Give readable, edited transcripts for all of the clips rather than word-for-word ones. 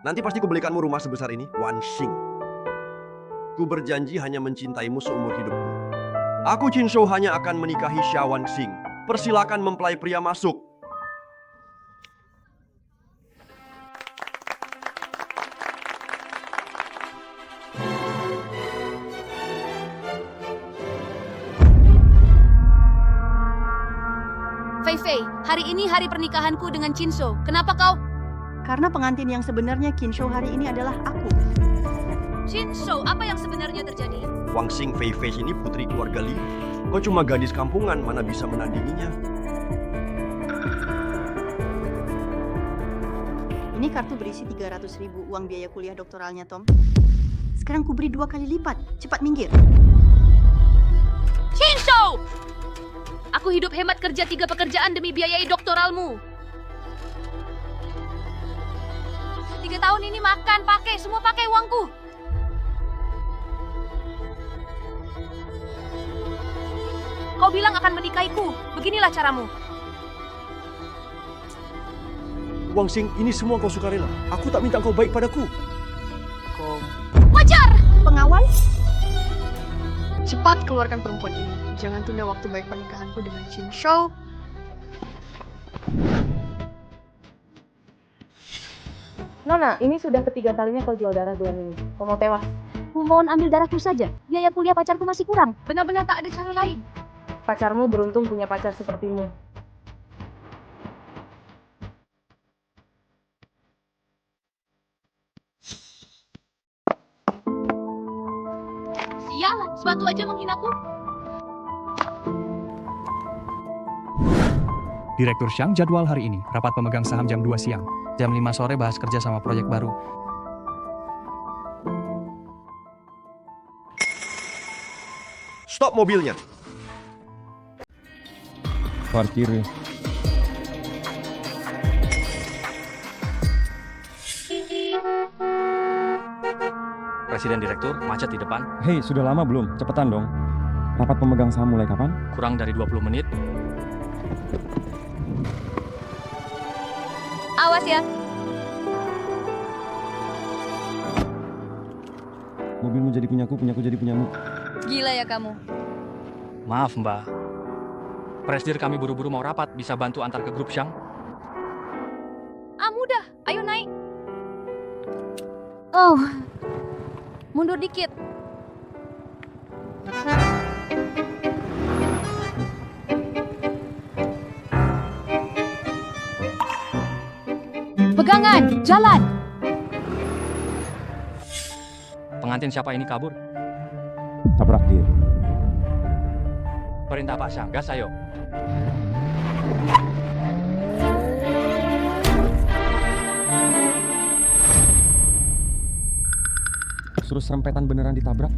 Nanti pasti kubelikanmu rumah sebesar ini, Wan Xing. Ku berjanji hanya mencintaimu seumur hidupku. Aku Qin Shou hanya akan menikahi Xia Wan Xing. Persilakan mempelai pria masuk. Fei Fei, hari ini hari pernikahanku dengan Qin Shou. Kenapa kau? Karena pengantin yang sebenarnya Qin Shou hari ini adalah aku. Qin Shou, apa yang sebenarnya terjadi? Wang Xing Fei Fei ini putri keluarga Li. Kau cuma gadis kampungan, mana bisa menandinginya. Ini kartu berisi 300.000 uang biaya kuliah doktoralnya, Tom. Sekarang ku beri 2 kali lipat. Cepat minggir. Qin Shou! Aku hidup hemat kerja 3 pekerjaan demi biayai doktoralmu. 3 tahun ini makan, pakai, semua pakai uangku. Kau bilang akan menikahiku. Beginilah caramu. Wang Xing, ini semua kau sukarela. Aku tak minta kau baik padaku. Wajar! Pengawal? Cepat keluarkan perempuan ini. Jangan tunda waktu baik pernikahanku dengan Qin Shou. Nona, ini sudah ketiga kalinya kau jual darah bulan ini. Kau mau tewas? Ku mohon ambil darahku saja. Biaya kuliah pacarku masih kurang. Benar-benar tak ada cara lain. Pacarmu beruntung punya pacar sepertimu. Sialan, sepatu aja menghinaku. Direktur Xiang jadwal hari ini, rapat pemegang saham jam 2 siang. Jam 5 sore bahas kerja sama proyek baru. Stop mobilnya. Parkir. Presiden Direktur, macet di depan. Hei, sudah lama belum? Cepetan dong. Rapat pemegang saham mulai kapan? Kurang dari 20 menit. Awas ya. Mobilmu jadi punyaku, punyaku jadi punyamu. Gila ya kamu. Maaf, Mbak. Presdir kami buru-buru mau rapat, bisa bantu antar ke grup Xiang? Mudah. Ayo naik. Oh. Mundur dikit. Pegangan, jalan. Pengantin siapa ini kabur? Tabrak dia. Perintah Pak Xiang, gas ayo. Suruh serempetan beneran ditabrak.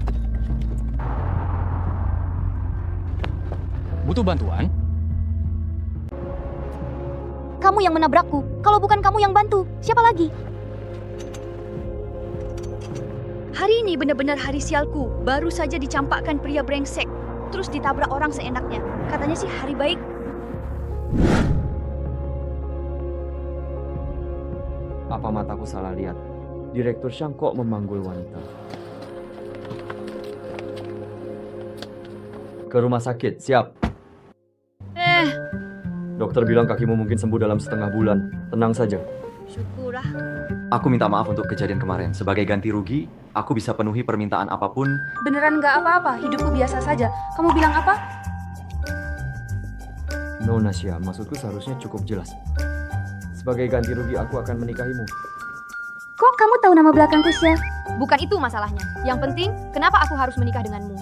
Butuh bantuan? Kamu yang menabrakku. Kalau bukan kamu yang bantu, siapa lagi? Hari ini benar-benar hari sialku. Baru saja dicampakkan pria brengsek. Terus ditabrak orang seenaknya. Katanya sih hari baik. Apa mataku salah lihat? Direktur Xiang kok memanggul wanita? Ke rumah sakit, siap. Dokter bilang kakimu mungkin sembuh dalam setengah bulan. Tenang saja. Syukurlah. Aku minta maaf untuk kejadian kemarin. Sebagai ganti rugi, aku bisa penuhi permintaan apapun. Beneran nggak apa-apa, hidupku biasa saja. Kamu bilang apa? Nona Xia, maksudku seharusnya cukup jelas. Sebagai ganti rugi, aku akan menikahimu. Kok kamu tahu nama belakangku, Xia? Bukan itu masalahnya. Yang penting, kenapa aku harus menikah denganmu?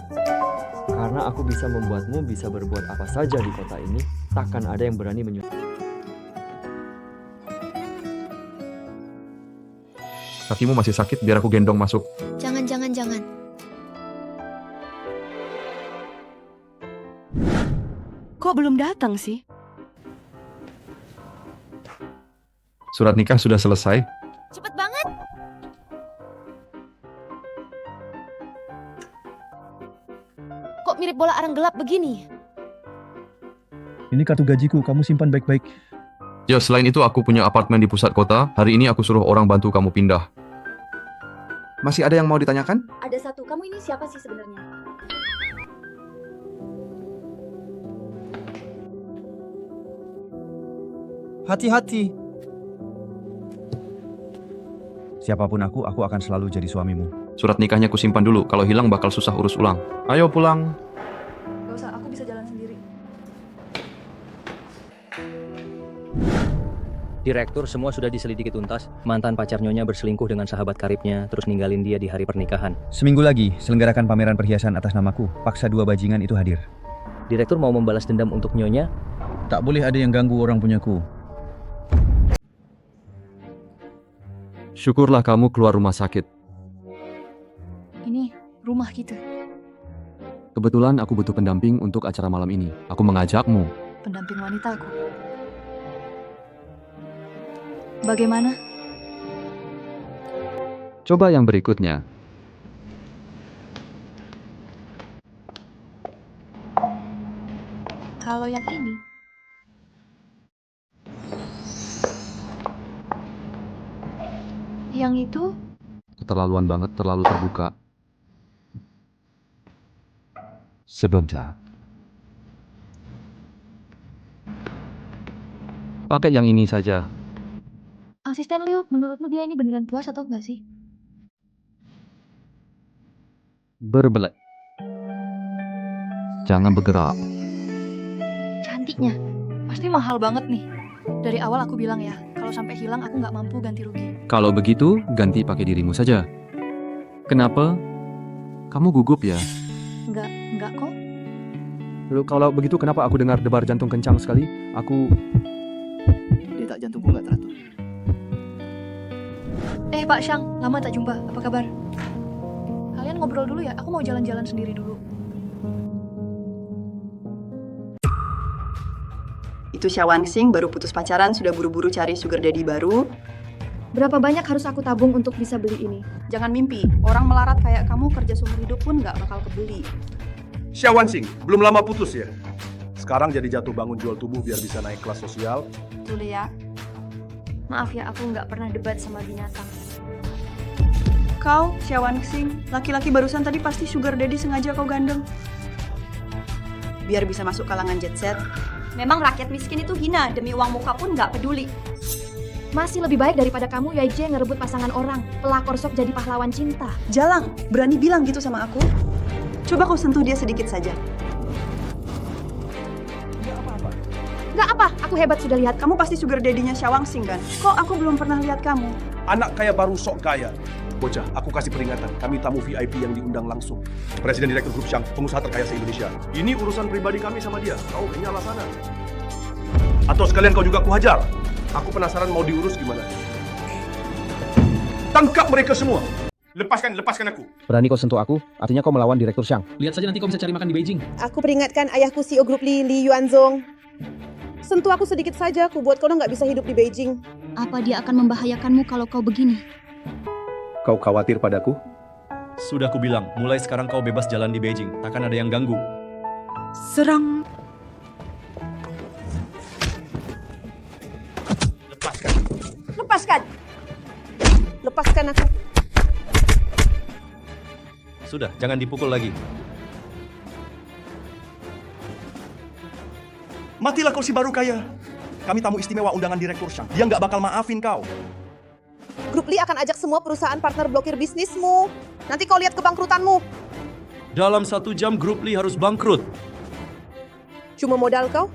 Karena aku bisa membuatmu bisa berbuat apa saja di kota ini. Takkan ada yang berani menyuruh. Kakimu masih sakit, biar aku gendong masuk. Jangan. Kok belum datang sih? Surat nikah sudah selesai. Cepet banget. Kok mirip bola arang gelap begini? Ini kartu gajiku, kamu simpan baik-baik. Ya, selain itu aku punya apartemen di pusat kota. Hari ini aku suruh orang bantu kamu pindah. Masih ada yang mau ditanyakan? Ada satu, kamu ini siapa sih sebenarnya? Hati-hati. Siapapun aku akan selalu jadi suamimu. Surat nikahnya ku simpan dulu. Kalau hilang bakal susah urus ulang. Ayo pulang. Gak usah, aku bisa jalan sendiri. Direktur, semua sudah diselidiki tuntas. Mantan pacar Nyonya berselingkuh dengan sahabat karibnya, terus ninggalin dia di hari pernikahan. Seminggu lagi, selenggarakan pameran perhiasan atas namaku. Paksa 2 bajingan itu hadir. Direktur mau membalas dendam untuk Nyonya. Tak boleh ada yang ganggu orang punyaku. Syukurlah kamu keluar rumah sakit. Ini rumah kita. Kebetulan aku butuh pendamping untuk acara malam ini. Aku mengajakmu. Pendamping wanitaku. Bagaimana? Coba yang berikutnya. Kalau yang ini. Yang itu? Keterlaluan banget, terlalu terbuka. Sebentar. Pakai yang ini saja. Asisten Liu, menurutmu dia ini beneran puas atau enggak sih? Berbelak. Jangan bergerak. Cantiknya. Pasti mahal banget nih. Dari awal aku bilang ya, kalau sampai hilang aku nggak mampu ganti rugi. Kalau begitu, ganti pakai dirimu saja. Kenapa? Kamu gugup ya? Enggak kok. Lalu kalau begitu kenapa aku dengar debar jantung kencang sekali? Detak jantungku nggak teratur. Pak Shang, lama tak jumpa. Apa kabar? Kalian ngobrol dulu ya, aku mau jalan-jalan sendiri dulu. Itu Xiawansing baru putus pacaran sudah buru-buru cari sugar daddy baru. Berapa banyak harus aku tabung untuk bisa beli ini? Jangan mimpi, orang melarat kayak kamu kerja seumur hidup pun nggak bakal kebeli. Xiawansing, belum lama putus ya? Sekarang jadi jatuh bangun jual tubuh biar bisa naik kelas sosial. Betul ya. Maaf ya, aku nggak pernah debat sama binatang. Kau, Xiawansing, laki-laki barusan tadi pasti sugar daddy sengaja kau gandeng. Biar bisa masuk kalangan jet set. Memang rakyat miskin itu hina, demi uang muka pun nggak peduli. Masih lebih baik daripada kamu, Yaije, ngerebut pasangan orang. Pelakor sok jadi pahlawan cinta. Jalang, berani bilang gitu sama aku? Coba kau sentuh dia sedikit saja. Nggak apa, aku hebat sudah lihat. Kamu pasti sugar daddy-nya Xiawansing kan? Kok aku belum pernah lihat kamu? Anak kaya baru sok kaya. Bocah, aku kasih peringatan. Kami tamu VIP yang diundang langsung. Presiden Direktur Grup Shang, pengusaha terkaya se-Indonesia. Ini urusan pribadi kami sama dia. Kau nyala sana. Atau sekalian kau juga kuhajar. Aku penasaran mau diurus gimana. Tangkap mereka semua. Lepaskan aku. Berani kau sentuh aku, artinya kau melawan Direktur Shang. Lihat saja nanti kau bisa cari makan di Beijing. Aku peringatkan ayahku CEO Grup Li Yuanzong. Sentuh aku sedikit saja, aku buat kau nggak bisa hidup di Beijing. Apa dia akan membahayakanmu kalau kau begini? Kau khawatir padaku? Sudah kubilang, mulai sekarang kau bebas jalan di Beijing, takkan ada yang ganggu. Serang. Lepaskan. Lepaskan aku. Sudah, jangan dipukul lagi. Matilah kau si baru kaya. Kami tamu istimewa undangan Direktur Shang. Dia nggak bakal maafin kau. Grup Li akan ajak semua perusahaan partner blokir bisnismu. Nanti kau lihat kebangkrutanmu. Dalam 1 jam Grup Li harus bangkrut. Cuma modal kau?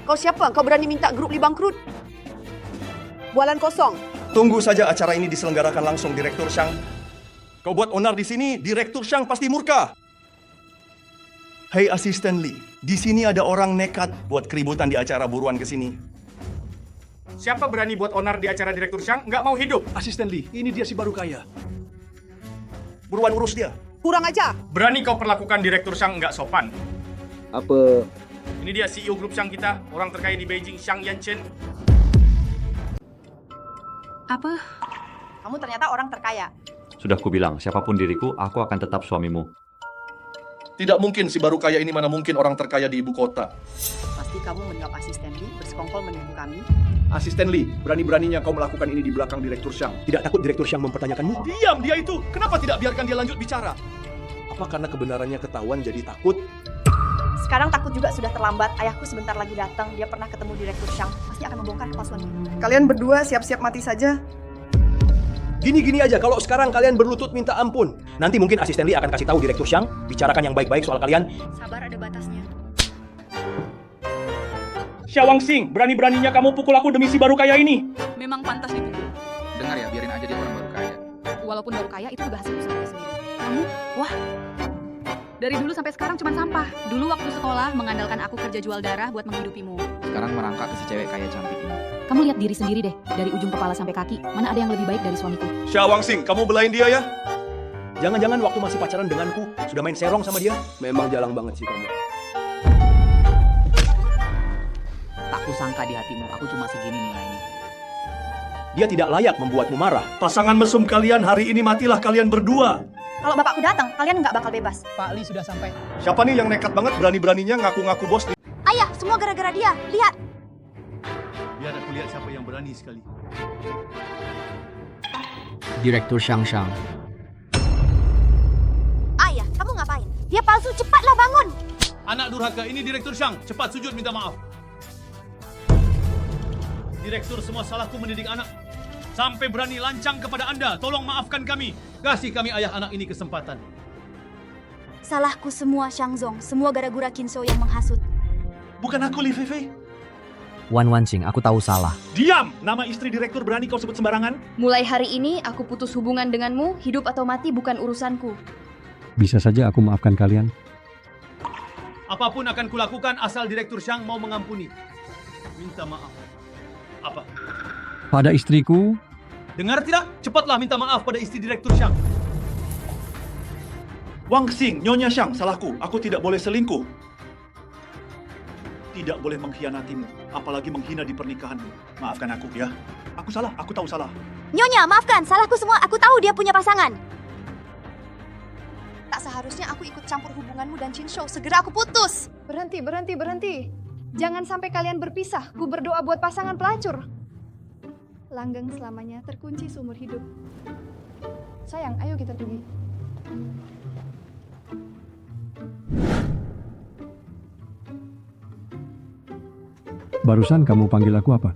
Kau siapa? Kau berani minta Grup Li bangkrut? Bualan kosong. Tunggu saja acara ini diselenggarakan langsung Direktur Shang. Kau buat onar di sini, Direktur Shang pasti murka. Hei asisten Li, di sini ada orang nekat buat keributan di acara, buruan ke sini. Siapa berani buat onar di acara Direktur Shang? Nggak mau hidup. Asisten Li, ini dia si baru kaya. Buruan urus dia. Kurang aja. Berani kau perlakukan Direktur Shang nggak sopan. Apa? Ini dia CEO Grup Shang kita, orang terkaya di Beijing, Shang Yanchen. Apa? Kamu ternyata orang terkaya. Sudah kubilang, siapapun diriku, aku akan tetap suamimu. Tidak mungkin si baru kaya ini, mana mungkin orang terkaya di ibu kota. Pasti kamu menyuap asisten Lee, bersekongkol menipu kami. Asisten Lee, berani-beraninya kau melakukan ini di belakang Direktur Xiang. Tidak takut Direktur Xiang mempertanyakanmu? Diam dia itu! Kenapa tidak biarkan dia lanjut bicara? Apa karena kebenarannya ketahuan jadi takut? Sekarang takut juga sudah terlambat. Ayahku sebentar lagi datang. Dia pernah ketemu Direktur Xiang. Pasti akan membongkar kepalsuannya. Kalian berdua siap-siap mati saja. Gini-gini aja, kalau sekarang kalian berlutut minta ampun, nanti mungkin asisten Lee akan kasih tahu Direktur Xiang, bicarakan yang baik-baik soal kalian. Sabar, ada batasnya. Xiawangsing, berani-beraninya kamu pukul aku demi si baru kaya ini. Memang pantas dipukul. Dengar ya, biarin aja dia orang baru kaya. Walaupun baru kaya, itu juga hasil usahanya sendiri. Kamu, wah. Dari dulu sampai sekarang cuma sampah. Dulu waktu sekolah, mengandalkan aku kerja jual darah buat menghidupimu. Sekarang merangkak ke si cewek kaya cantik ini. Kamu lihat diri sendiri deh, dari ujung kepala sampai kaki. Mana ada yang lebih baik dari suamiku? Xiawangsing, kamu belain dia ya? Jangan-jangan waktu masih pacaran denganku, sudah main serong sama dia? Memang jalang banget sih kamu. Tak kusangka di hatimu, aku cuma segini nilainya. Dia tidak layak membuatmu marah. Pasangan mesum kalian hari ini matilah kalian berdua. Kalau bapakku datang, kalian nggak bakal bebas. Pak Li sudah sampai. Siapa nih yang nekat banget berani-beraninya ngaku-ngaku bos? Ayah, semua gara-gara dia. Lihat. Biar aku lihat siapa yang berani sekali. Direktur Xiang. Ayah, kamu ngapain? Dia palsu, cepatlah bangun. Anak durhaka ini Direktur Xiang, cepat sujud minta maaf. Direktur, semua salahku mendidik anak. Sampai berani lancang kepada Anda, tolong maafkan kami. Kasih kami ayah anak ini kesempatan. Salahku semua, Xiangzong. Semua gara-gara Kinso yang menghasut. Bukan aku, Li Feifei. Wan Wanqing, aku tahu salah. Diam! Nama istri direktur berani kau sebut sembarangan? Mulai hari ini, aku putus hubungan denganmu. Hidup atau mati bukan urusanku. Bisa saja aku maafkan kalian. Apapun akan kulakukan asal Direktur Xiang mau mengampuni. Minta maaf. Apa? Pada istriku, Dengar tidak? Cepatlah minta maaf pada istri Direktur Xiang. Wang Xing, Nyonya Xiang, salahku. Aku tidak boleh selingkuh. Tidak boleh mengkhianatimu, apalagi menghina di pernikahanmu. Maafkan aku ya. Aku salah, aku tahu salah. Nyonya, maafkan. Salahku semua. Aku tahu dia punya pasangan. Tak seharusnya aku ikut campur hubunganmu dan Chin Shou. Segera aku putus. Berhenti. Jangan sampai kalian berpisah. Ku berdoa buat pasangan pelacur. Langgeng selamanya, terkunci seumur hidup. Sayang, ayo kita pergi. barusan kamu panggil aku apa?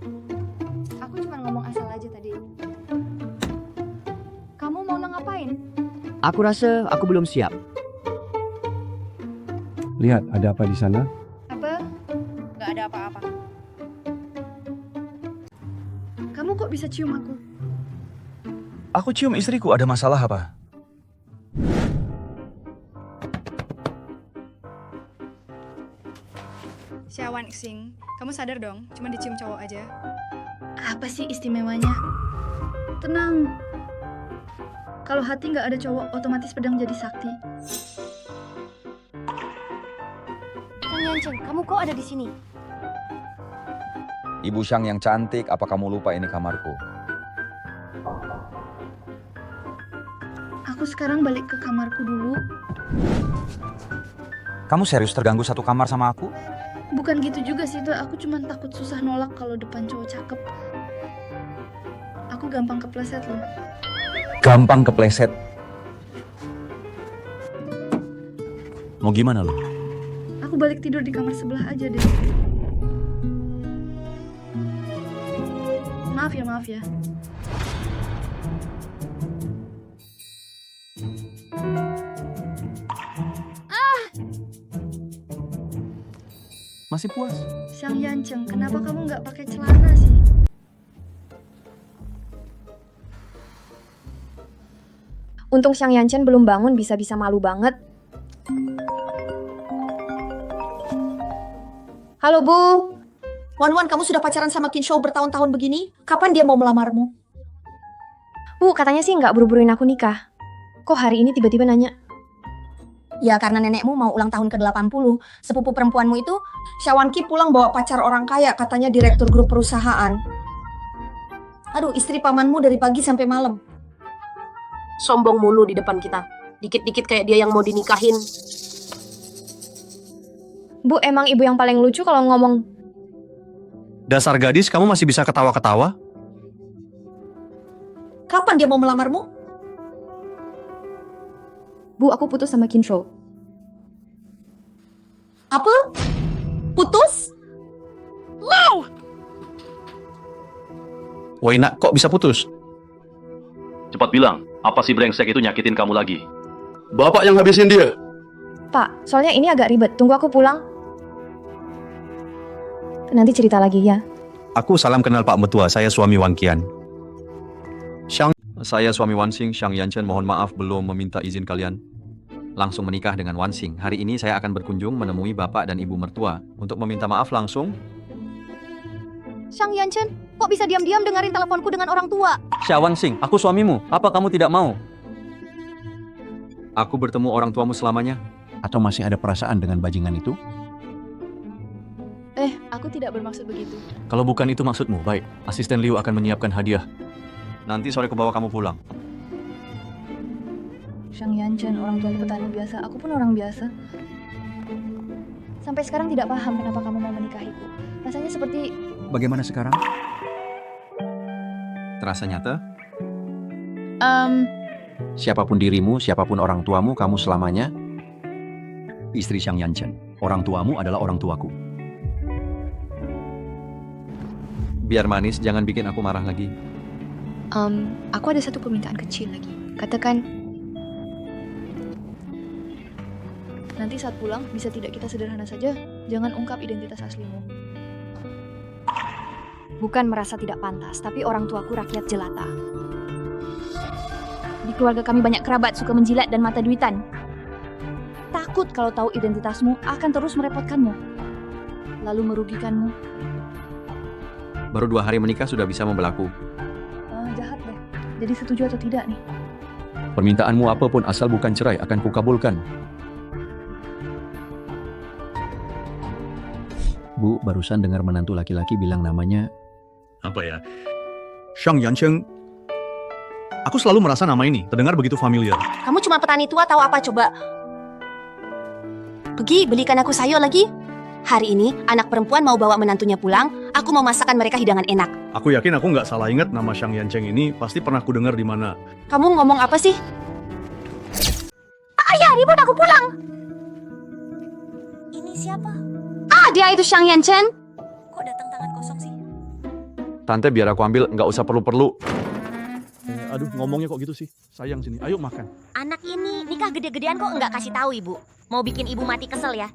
Aku cuma ngomong asal aja tadi. Kamu mau ngapain? Aku rasa aku belum siap. Lihat, ada apa di sana? Apa? Gak ada apa-apa. Kamu kok bisa cium aku? Aku cium istriku, ada masalah apa? Xiawangsing, kamu sadar dong, cuma dicium cowok aja. Apa sih istimewanya? Tenang. Kalau hati nggak ada cowok, otomatis pedang jadi sakti. Kang Yanchen, kamu kok ada di sini? Ibu Xiang yang cantik, apa kamu lupa ini kamarku? Aku sekarang balik ke kamarku dulu. Kamu serius terganggu satu kamar sama aku? Bukan gitu juga sih, tuh. Aku cuma takut susah nolak kalau depan cowok cakep. Aku gampang kepleset loh. Gampang kepleset. Mau gimana lo? Aku balik tidur di kamar sebelah aja deh. Maaf ya. Masih puas? Xiang Yanchen, kenapa kamu nggak pakai celana sih? Untung Xiang Yanchen belum bangun, bisa-bisa malu banget. Halo Bu. Wan, kamu sudah pacaran sama Qin Shou bertahun-tahun begini? Kapan dia mau melamarmu? Bu, katanya sih nggak buru-buruin aku nikah. Kok hari ini tiba-tiba nanya? Ya karena nenekmu mau ulang tahun ke-80. Sepupu perempuanmu itu, Xiawanqi pulang bawa pacar orang kaya, katanya direktur grup perusahaan. Aduh, istri pamanmu dari pagi sampai malam. Sombong mulu di depan kita. Dikit-dikit kayak dia yang mau dinikahin. Bu, emang ibu yang paling lucu kalau ngomong. Dasar gadis, kamu masih bisa ketawa-ketawa? Kapan dia mau melamarmu? Bu, aku putus sama Kinso. Apa? Putus? Wow! Woi nak, kok bisa putus? Cepat bilang, apa si brengsek itu nyakitin kamu lagi? Bapak yang habisin dia. Pak, soalnya ini agak ribet. Tunggu aku pulang. Nanti cerita lagi ya. Aku salam kenal Pak Mertua, saya suami Wang Qian. Saya suami Wan Xing, Xiang Yanchen, mohon maaf belum meminta izin kalian. Langsung menikah dengan Wan Xing. Hari ini saya akan berkunjung menemui bapak dan ibu mertua. Untuk meminta maaf langsung. Xiang Yanchen, kok bisa diam-diam dengerin teleponku dengan orang tua? Xia Wan Xing, aku suamimu. Apa kamu tidak mau? Aku bertemu orang tuamu selamanya. Atau masih ada perasaan dengan bajingan itu? Aku tidak bermaksud begitu. Kalau bukan itu maksudmu, baik. Asisten Liu akan menyiapkan hadiah. Nanti sore aku bawa kamu pulang. Xiang Yanchen, orang tua petani biasa. Aku pun orang biasa. Sampai sekarang tidak paham kenapa kamu mau menikahiku. Rasanya seperti... Bagaimana sekarang? Terasa nyata? Siapapun dirimu, siapapun orang tuamu, kamu selamanya istri Xiang Yanchen. Orang tuamu adalah orang tuaku. Biar manis, jangan bikin aku marah lagi. Aku ada satu permintaan kecil lagi. Katakan, nanti saat pulang, bisa tidak kita sederhana saja? Jangan ungkap identitas aslimu. Bukan merasa tidak pantas, tapi orang tuaku rakyat jelata. Di keluarga kami banyak kerabat suka menjilat dan mata duitan. Takut kalau tahu identitasmu akan terus merepotkanmu, lalu merugikanmu. Baru 2 hari menikah sudah bisa membelaku. Jahat deh. Jadi setuju atau tidak nih? Permintaanmu apapun asal bukan cerai akan kukabulkan. Bu, barusan dengar menantu laki-laki bilang namanya... Apa ya? Xiang Yanchen. Aku selalu merasa nama ini terdengar begitu familiar. Kamu cuma petani tua tahu apa coba? Pergi belikan aku sayur lagi. Hari ini anak perempuan mau bawa menantunya pulang. Aku mau masakan mereka hidangan enak. Aku yakin aku nggak salah ingat nama Xiang Yanchen ini pasti pernah ku dengar di mana. Kamu ngomong apa sih? Ayah, ribut aku pulang. Ini siapa? Dia itu Xiang Yanchen. Kok datang tangan kosong sih? Tante biar aku ambil, nggak usah perlu-perlu. Aduh, ngomongnya kok gitu sih. Sayang sini. Ayo makan. Anak ini nikah gede-gedean kok nggak kasih tahu ibu. Mau bikin ibu mati kesel ya?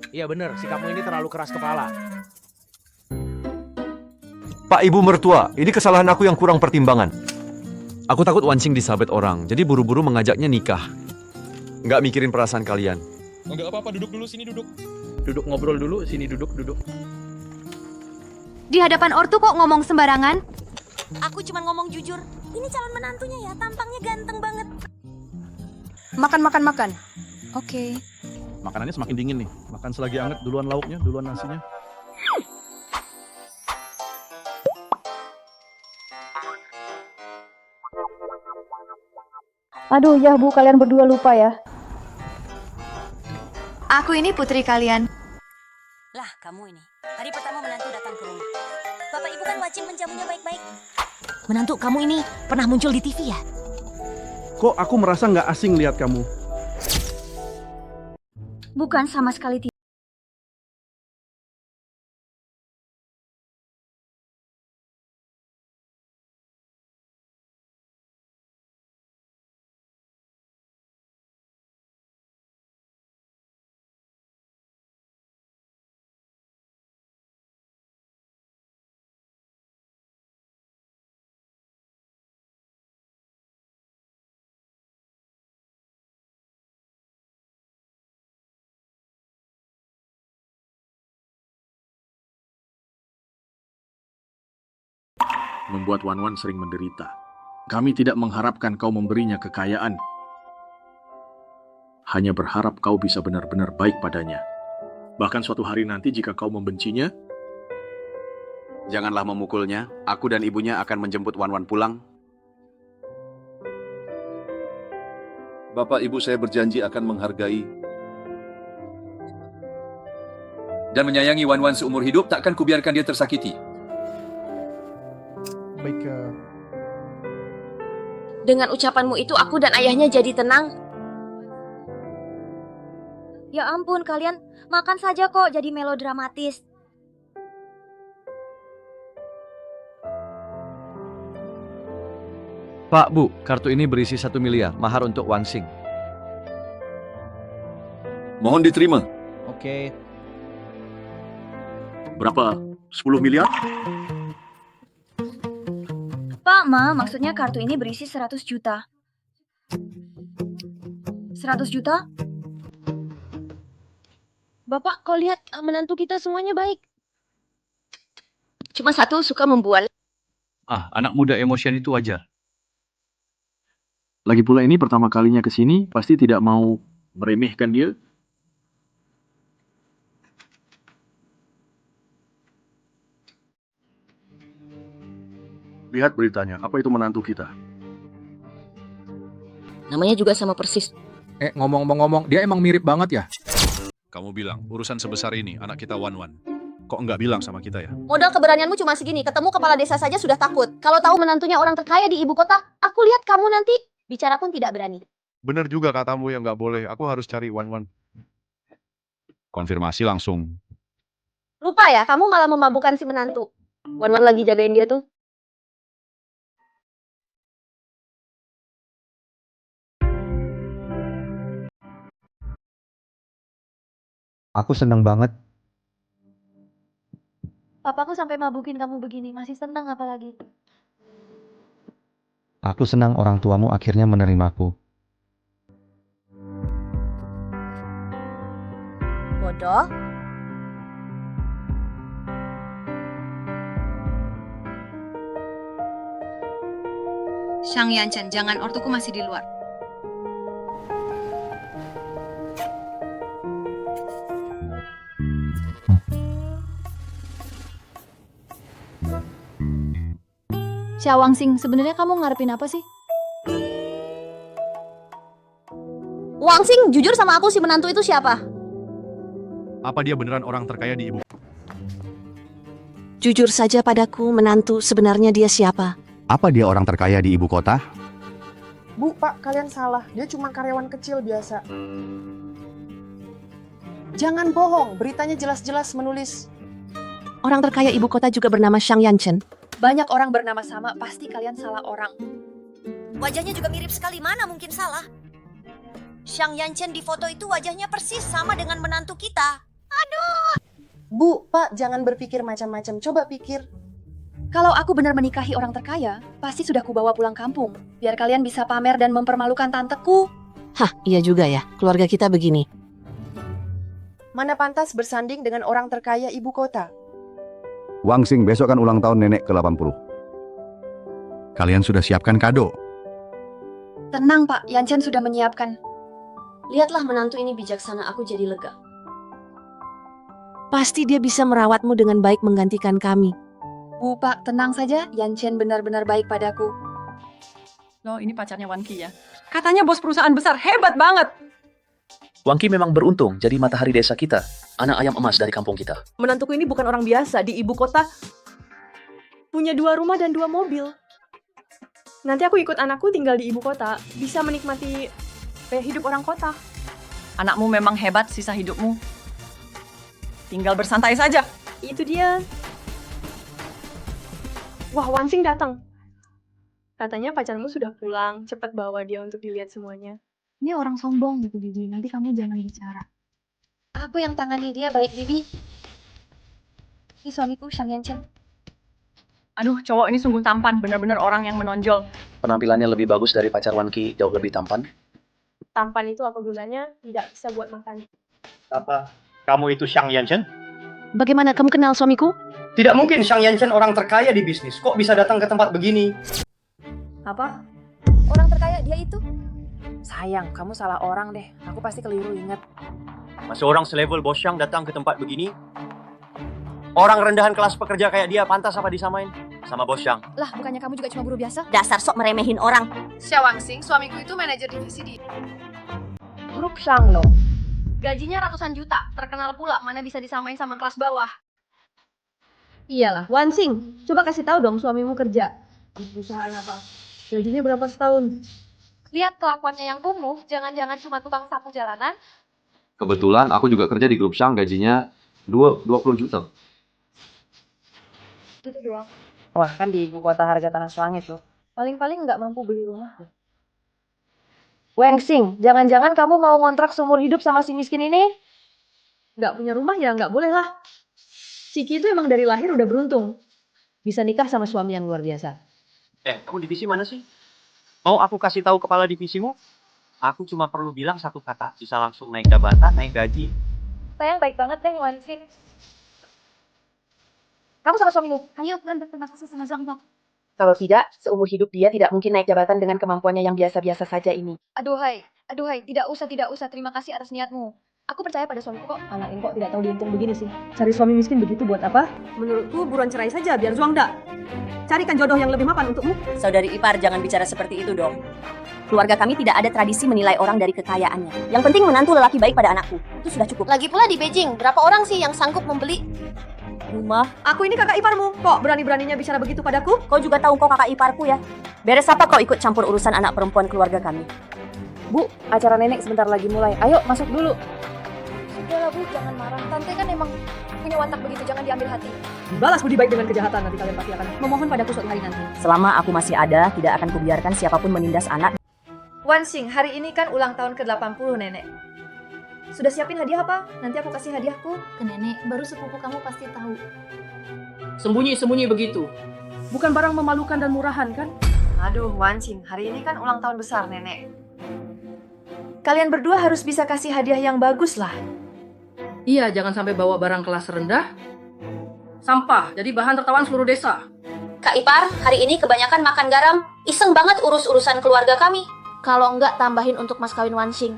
Iya bener, si kamu ini terlalu keras kepala. Pak Ibu Mertua, ini kesalahan aku yang kurang pertimbangan. Aku takut Wan Xing disabet orang, jadi buru-buru mengajaknya nikah. Nggak mikirin perasaan kalian. Nggak apa-apa, duduk dulu, sini duduk. Duduk ngobrol dulu, sini duduk. Di hadapan ortu kok ngomong sembarangan? Aku cuma ngomong jujur. Ini calon menantunya ya, tampangnya ganteng banget. Makan. Oke. Makanannya semakin dingin nih. Makan selagi hangat, duluan lauknya, duluan nasinya. Aduh ya Bu, kalian berdua lupa ya. Aku ini putri kalian. Lah, kamu ini. Hari pertama menantu datang ke rumah. Bapak ibu kan wajib menjamunya baik-baik. Menantu kamu ini pernah muncul di TV ya? Kok aku merasa nggak asing lihat kamu? Bukan sama sekali tidak. Membuat Wan sering menderita. Kami tidak mengharapkan kau memberinya kekayaan. Hanya berharap kau bisa benar-benar baik padanya. Bahkan suatu hari nanti jika kau membencinya, Janganlah memukulnya, aku dan ibunya akan menjemput Wan pulang. Bapak ibu saya berjanji akan menghargai dan menyayangi Wan Wan seumur hidup, takkan kubiarkan dia tersakiti. Baik, Dengan ucapanmu itu aku dan ayahnya jadi tenang. Ya ampun, kalian makan saja kok jadi melodramatis. Pak, Bu, kartu ini berisi 1 miliar, mahar untuk Wan Xing. Mohon diterima. Oke. Berapa? 10 miliar? Pak, Ma, maksudnya kartu ini berisi 100 juta. 100 juta? Bapak, kau lihat menantu kita semuanya baik. Cuma satu suka membual. Ah, anak muda emosian itu wajar. Lagi pula ini pertama kalinya ke sini, pasti tidak mau meremehkan dia. Lihat beritanya, apa itu menantu kita? Namanya juga sama persis. Ngomong-ngomong, dia emang mirip banget ya? Kamu bilang, urusan sebesar ini, anak kita Wan Wan. Kok nggak bilang sama kita ya? Modal keberanianmu cuma segini, ketemu kepala desa saja sudah takut. Kalau tahu menantunya orang terkaya di ibu kota, aku lihat kamu nanti bicara pun tidak berani. Bener juga katamu yang nggak boleh, aku harus cari Wan Wan. Konfirmasi langsung. Lupa ya, kamu malah memabukkan si menantu. Wan-Wan lagi jagain dia tuh. Aku senang banget. Papaku sampai mabukin kamu begini, masih senang apalagi. Aku senang orang tuamu akhirnya menerimaku. Bodoh. Xiang Yanchen, jangan, ortuku masih di luar. Xia Wangxing, sebenarnya kamu ngarepin apa sih? Wangxing, jujur sama aku si menantu itu siapa? Apa dia beneran orang terkaya di ibu? Jujur saja padaku, menantu sebenarnya dia siapa? Apa dia orang terkaya di ibu kota? Bu, Pak, kalian salah. Dia cuma karyawan kecil biasa. Jangan bohong, beritanya jelas-jelas menulis. Orang terkaya ibu kota juga bernama Xiang Yanchen. Banyak orang bernama sama, pasti kalian salah orang. Wajahnya juga mirip sekali, mana mungkin salah? Xiang Yanchen di foto itu wajahnya persis sama dengan menantu kita. Aduh! Bu, Pak, jangan berpikir macam-macam. Coba pikir. Kalau aku benar menikahi orang terkaya, pasti sudah kubawa pulang kampung. Biar kalian bisa pamer dan mempermalukan tanteku. Hah, iya juga ya. Keluarga kita begini. Mana pantas bersanding dengan orang terkaya ibu kota? Wang Xing, besok kan ulang tahun nenek ke-80. Kalian sudah siapkan kado? Tenang, Pak. Yanchen sudah menyiapkan. Lihatlah menantu ini bijaksana, aku jadi lega. Pasti dia bisa merawatmu dengan baik menggantikan kami. Bu, Pak, tenang saja. Yanchen benar-benar baik padaku. Loh, ini pacarnya Wan Qi ya? Katanya bos perusahaan besar, hebat banget! Wan Qi memang beruntung jadi matahari desa kita, anak ayam emas dari kampung kita. Menantuku ini bukan orang biasa. Di ibu kota punya 2 rumah dan 2 mobil. Nanti aku ikut anakku tinggal di ibu kota, bisa menikmati hidup orang kota. Anakmu memang hebat, sisa hidupmu. Tinggal bersantai saja. Itu dia. Wah, Wangxing datang. Katanya pacarmu sudah pulang, cepat bawa dia untuk dilihat semuanya. Ini orang sombong gitu, Bibi. Nanti kamu jangan bicara. Aku yang tangani dia baik, Bibi. Ini suamiku, Xiang Yanchen. Aduh, cowok ini sungguh tampan, benar-benar orang yang menonjol. Penampilannya lebih bagus dari pacar Wan Qi, jauh lebih tampan. Tampan itu apa gunanya? Tidak bisa buat makan. Apa? Kamu itu Xiang Yanchen? Bagaimana kamu kenal suamiku? Tidak mungkin Xiang Yanchen orang terkaya di bisnis. Kok bisa datang ke tempat begini? Apa? Orang terkaya dia itu? Sayang, kamu salah orang deh. Aku pasti keliru ingat. Masa orang selevel Bos Xiang datang ke tempat begini? Orang rendahan kelas pekerja kayak dia pantas apa disamain sama Bos Xiang? Lah, bukannya kamu juga cuma buruh biasa? Dasar sok meremehin orang. Xia Wangxing, suamiku itu manajer divisi di Grup Shanglo. Gajinya ratusan juta, terkenal pula, mana bisa disamain sama kelas bawah. Iyalah, Wansing, coba kasih tahu dong suamimu kerja. Perusahaan apa? Gajinya berapa setahun? Lihat kelakuannya yang kumuh, jangan-jangan cuma tukang sapu jalanan. Kebetulan aku juga kerja di grup Syang, gajinya 20 juta. Itu doang. Wah, kan di ibu kota harga tanah selangit loh. Paling-paling nggak mampu beli rumah. Wansing, jangan-jangan kamu mau ngontrak seumur hidup sama si miskin ini? Nggak punya rumah ya nggak boleh lah. Siki itu emang dari lahir udah beruntung. Bisa nikah sama suami yang luar biasa. Kamu divisi mana sih? Mau aku kasih tahu kepala divisimu? Aku cuma perlu bilang satu kata, bisa langsung naik jabatan, naik gaji. Sayang baik banget deh, Wansing. Kamu sama suamimu, ayo terima kasih sama Zangbak. Kalau tidak, seumur hidup dia tidak mungkin naik jabatan dengan kemampuannya yang biasa-biasa saja ini. Aduhai, tidak usah, terima kasih atas niatmu. Aku percaya pada suamiku kok. Anak ini kok tidak tahu dihitung begini sih. Cari suami miskin begitu buat apa? Menurutku buruan cerai saja biar Zuangda. Carikan jodoh yang lebih mapan untukmu. Saudari ipar, jangan bicara seperti itu dong. Keluarga kami tidak ada tradisi menilai orang dari kekayaannya. Yang penting menantu lelaki baik pada anakku. Itu sudah cukup. Lagi pula di Beijing, berapa orang sih yang sanggup membeli rumah? Aku ini kakak iparmu. Kok berani-beraninya bicara begitu padaku? Kau juga tahu kau kakak iparku ya. Beres apa kau ikut campur urusan anak perempuan keluarga kami? Bu, acara nenek sebentar lagi mulai. Ayo masuk dulu. Sudahlah Bu, jangan marah. Tante kan emang punya watak begitu, jangan diambil hati. Balas budi baik dengan kejahatan, nanti kalian pasti akan memohon padaku suatu hari nanti. Selama aku masih ada, tidak akan kubiarkan siapapun menindas anak. Wansing, hari ini kan ulang tahun ke-80 nenek. Sudah siapin hadiah apa? Nanti aku kasih hadiahku Ke nenek, baru sepupu kamu pasti tahu. Sembunyi-sembunyi begitu. Bukan barang memalukan dan murahan kan? Aduh, Wansing, hari ini kan ulang tahun besar nenek. Kalian berdua harus bisa kasih hadiah yang bagus lah. Iya, jangan sampai bawa barang kelas rendah. Sampah, jadi bahan tertawan seluruh desa. Kak Ipar, hari ini kebanyakan makan garam. Iseng banget urus-urusan keluarga kami. Kalau enggak, tambahin untuk mas kawin Wansing.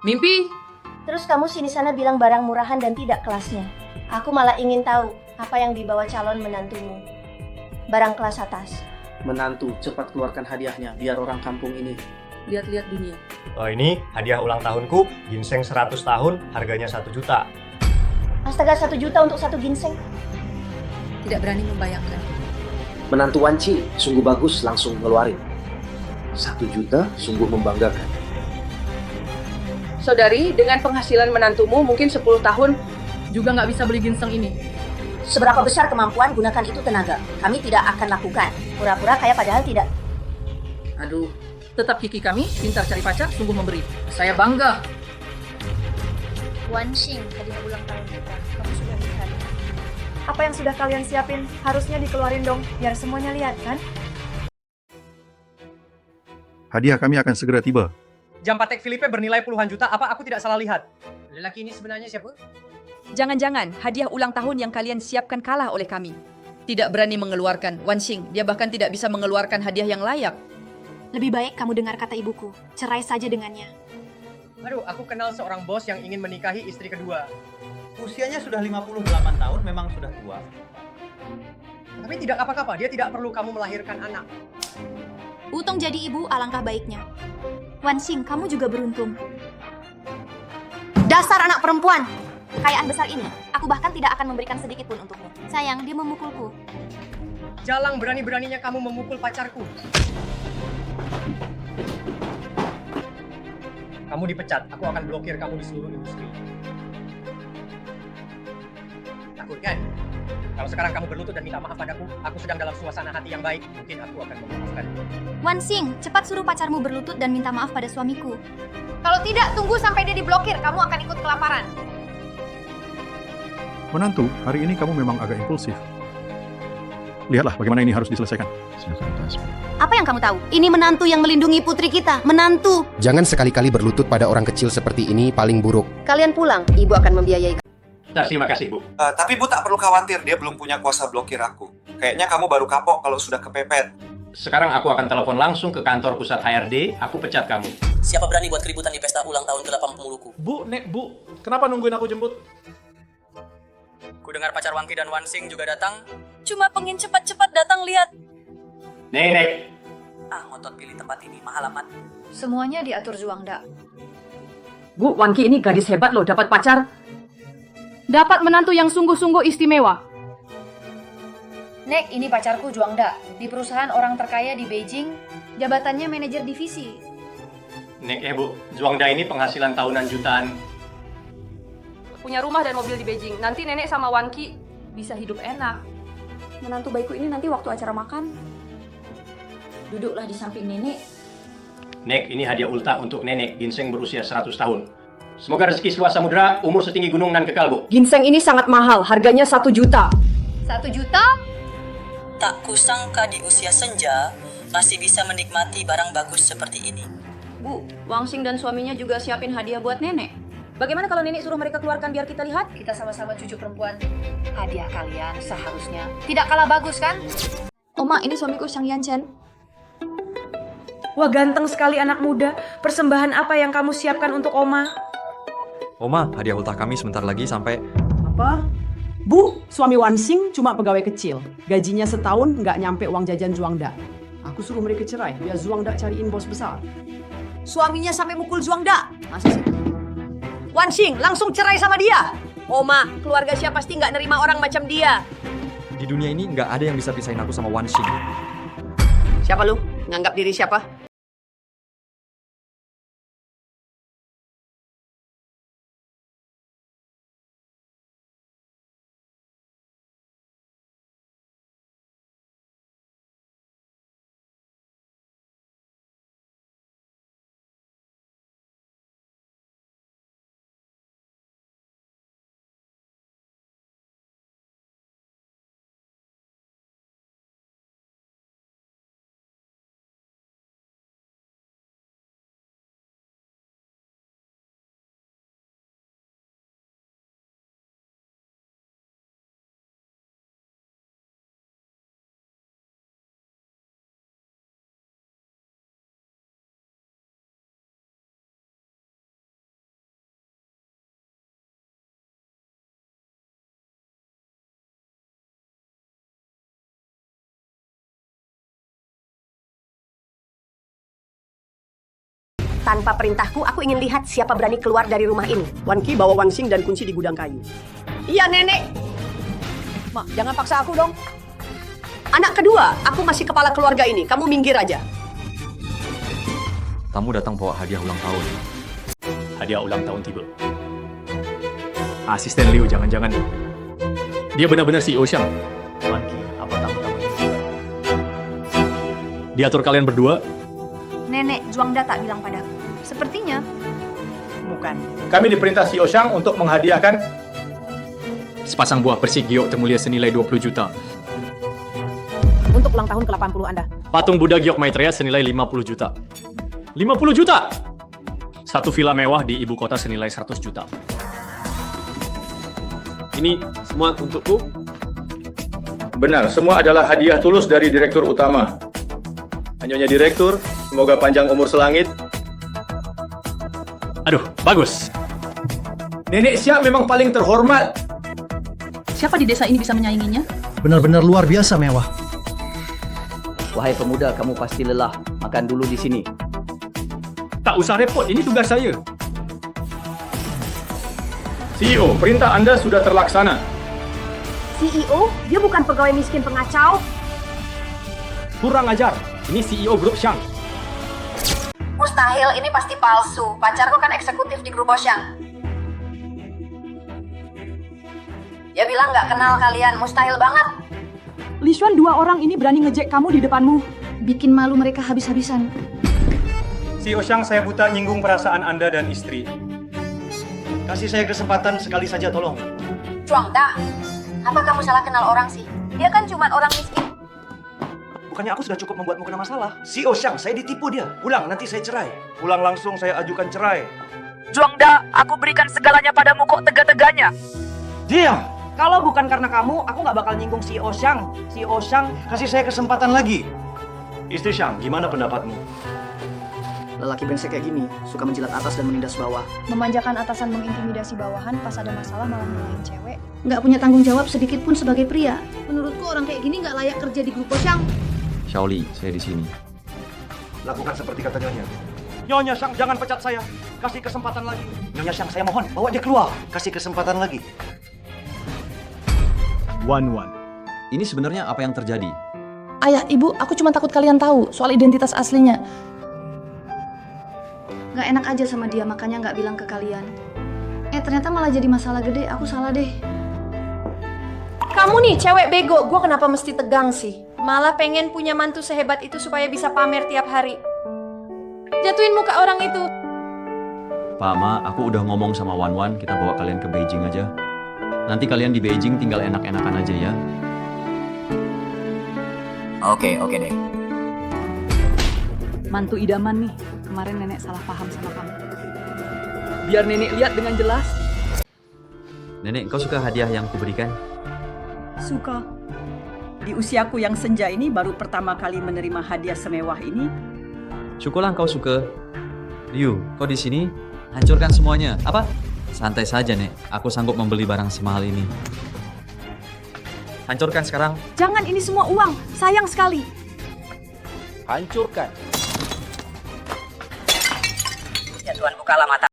Mimpi? Terus kamu sini-sana bilang barang murahan dan tidak kelasnya. Aku malah ingin tahu apa yang dibawa calon menantumu. Barang kelas atas. Menantu, cepat keluarkan hadiahnya, biar orang kampung ini lihat-lihat dunia. Oh ini hadiah ulang tahunku, ginseng 100 tahun, harganya 1 juta. Astaga, 1 juta untuk satu ginseng. Tidak berani membayangkan. Menantu Wanci, sungguh bagus langsung ngeluarin. 1 juta sungguh membanggakan. Saudari, dengan penghasilan menantumu mungkin 10 tahun juga nggak bisa beli ginseng ini. Seberapa besar kemampuan, gunakan itu tenaga. Kami tidak akan lakukan. Pura-pura kaya padahal tidak. Aduh, tetap Kiki kami, pintar cari pacar, sungguh memberi. Saya bangga. Wansing, hadiah ulang tahun kita. Kamu sudah lihat. Apa yang sudah kalian siapin harusnya dikeluarin dong, biar semuanya lihat kan? Hadiah kami akan segera tiba. Jam Patek Philippe bernilai puluhan juta, apa aku tidak salah lihat? Lelaki ini sebenarnya siapa? Jangan-jangan hadiah ulang tahun yang kalian siapkan kalah oleh kami. Tidak berani mengeluarkan. Wansing, dia bahkan tidak bisa mengeluarkan hadiah yang layak. Lebih baik kamu dengar kata ibuku. Cerai saja dengannya. Aduh, aku kenal seorang bos yang ingin menikahi istri kedua. Usianya sudah 58 tahun, memang sudah tua. Tapi tidak apa-apa, dia tidak perlu kamu melahirkan anak. Utong jadi ibu, alangkah baiknya. Wansing, kamu juga beruntung. Dasar anak perempuan! Kekayaan besar ini, aku bahkan tidak akan memberikan sedikit pun untukmu. Sayang, dia memukulku. Jalang berani-beraninya kamu memukul pacarku. Kamu dipecat, aku akan blokir kamu di seluruh industri. Takut kan? Kalau sekarang kamu berlutut dan minta maaf padaku, aku sedang dalam suasana hati yang baik, mungkin aku akan memaafkan. Wansing, cepat suruh pacarmu berlutut dan minta maaf pada suamiku. Kalau tidak, tunggu sampai dia diblokir, kamu akan ikut kelaparan. Menantu, hari ini kamu memang agak impulsif. Lihatlah bagaimana ini harus diselesaikan. Apa yang kamu tahu? Ini menantu yang melindungi putri kita. Menantu. Jangan sekali-kali berlutut pada orang kecil seperti ini, paling buruk. Kalian pulang, ibu akan membiayai. Terima kasih, Bu. Tapi Bu tak perlu khawatir, dia belum punya kuasa blokir aku. Kayaknya kamu baru kapok kalau sudah kepepet. Sekarang aku akan telepon langsung ke kantor pusat HRD, aku pecat kamu. Siapa berani buat keributan di pesta ulang tahun ke-80-ku? Bu, kenapa nungguin aku jemput? Ku dengar pacar Wangki dan Wansing juga datang. Cuma pengen cepat-cepat datang lihat. Nek. Ngotot pilih tempat ini, mahal amat. Semuanya diatur Zuangda. Bu, Wanki ini gadis hebat loh, dapat pacar. Dapat menantu yang sungguh-sungguh istimewa. Nek, ini pacarku Juangda. Di perusahaan orang terkaya di Beijing, jabatannya manajer divisi. Nek Bu, Juangda ini penghasilan tahunan jutaan. Punya rumah dan mobil di Beijing. Nanti nenek sama Wanki bisa hidup enak. Menantu baikku ini nanti waktu acara makan. Duduklah di samping nenek. Nek, ini hadiah ulta untuk nenek, ginseng berusia 100 tahun. Semoga rezeki seluas samudra, umur setinggi gunung nan kekal, Bu. Ginseng ini sangat mahal, harganya 1 juta. 1 juta? Tak kusangka di usia senja masih bisa menikmati barang bagus seperti ini. Bu, Wangsing dan suaminya juga siapin hadiah buat nenek. Bagaimana kalau nenek suruh mereka keluarkan biar kita lihat? Kita sama-sama cucu perempuan. Hadiah kalian seharusnya tidak kalah bagus, kan? Oma, ini suamiku Xiang Yanchen. Wah, ganteng sekali anak muda. Persembahan apa yang kamu siapkan untuk Oma? Oma, hadiah ultah kami sebentar lagi sampai... Apa? Bu, suami Wansing cuma pegawai kecil. Gajinya setahun nggak nyampe uang jajan Juangda. Aku suruh mereka cerai, biar Juangda cariin bos besar. Suaminya sampai mukul Juangda. Masa sih? Wansing, langsung cerai sama dia. Oma, keluarga Xia pasti nggak nerima orang macam dia. Di dunia ini nggak ada yang bisa pisahin aku sama Wansing. Siapa lu? Nganggap diri siapa? Tanpa perintahku, aku ingin lihat siapa berani keluar dari rumah ini. Wanki bawa Wansing dan kunci di gudang kayu. Iya, nenek. Ma, jangan paksa aku dong. Anak kedua, aku masih kepala keluarga ini. Kamu minggir aja. Tamu datang bawa hadiah ulang tahun. Hadiah ulang tahun tiba. Asisten Liu, jangan-jangan. Dia benar-benar CEO Xiang. Wanki, apa tamu-tamu ini? Dia atur kalian berdua. Nenek Juangda tak bilang padaku. Sepertinya. Bukan. Kami diperintah CEO Xiang untuk menghadiahkan sepasang buah persik giok termulia senilai 20 juta. Untuk ulang tahun ke-80 Anda. Patung Buddha Giok Maitreya senilai 50 juta. 50 juta! Satu villa mewah di ibu kota senilai 100 juta. Ini semua untukku? Benar, semua adalah hadiah tulus dari Direktur Utama. Nyonya Direktur, semoga panjang umur selangit. Aduh, bagus. Nenek Xia memang paling terhormat. Siapa di desa ini bisa menyainginya? Benar-benar luar biasa mewah. Wahai pemuda, kamu pasti lelah. Makan dulu di sini. Tak usah repot, ini tugas saya. CEO, perintah Anda sudah terlaksana. CEO? Dia bukan pegawai miskin pengacau. Kurang ajar, ini CEO grup Xiang. Mustahil, ini pasti palsu. Pacarku kan eksekutif di grup Xiang. Dia bilang nggak kenal kalian, mustahil banget. Li Xuan, 2 orang ini berani ngejek kamu di depanmu. Bikin malu mereka habis-habisan. CEO Xiang, saya buta nyinggung perasaan Anda dan istri. Kasih saya kesempatan sekali saja, tolong. Juangda, apa kamu salah kenal orang sih? Dia kan cuma orang miskin. Bukannya aku sudah cukup membuatmu kena masalah. CEO Xiang, saya ditipu dia. Pulang, nanti saya cerai. Pulang langsung saya ajukan cerai. Juangda, aku berikan segalanya padamu kok tega-teganya. Diam! Kalau bukan karena kamu, aku nggak bakal nyinggung CEO Xiang. CEO Xiang, kasih saya kesempatan lagi. Istri Xiang, gimana pendapatmu? lelaki brengsek kayak gini, suka menjilat atas dan menindas bawah. Memanjakan atasan mengintimidasi bawahan, pas ada masalah malah nyalain cewek. Nggak punya tanggung jawab sedikit pun sebagai pria. Menurutku orang kayak gini nggak layak kerja di grup Xiang. Shaoli, saya di sini. Lakukan seperti kata Nyonya. Nyonya Shang, jangan pecat saya. Kasih kesempatan lagi. Nyonya Shang, saya mohon, bawa dia keluar. Kasih kesempatan lagi. Wan. Ini sebenarnya apa yang terjadi? Ayah, ibu, aku cuma takut kalian tahu soal identitas aslinya. Gak enak aja sama dia, makanya gak bilang ke kalian. Ternyata malah jadi masalah gede, aku salah deh. Kamu nih cewek bego, gue kenapa mesti tegang sih? Malah pengen punya mantu sehebat itu supaya bisa pamer tiap hari. Jatuhin muka orang itu. Pak Ma, aku udah ngomong sama Wan, kita bawa kalian ke Beijing aja. Nanti kalian di Beijing tinggal enak-enakan aja ya. Oke deh. Mantu idaman nih. Kemarin nenek salah paham sama kamu. Biar nenek lihat dengan jelas. Nenek, kau suka hadiah yang kuberikan? Suka. Di usiaku yang senja ini baru pertama kali menerima hadiah semewah ini. Syukurlah kau suka. Liu, kau di sini hancurkan semuanya. Apa? Santai saja, Nek. Aku sanggup membeli barang semahal ini. Hancurkan sekarang. Jangan, ini semua uang. Sayang sekali. Hancurkan. Ya Tuhan, bukalah mata.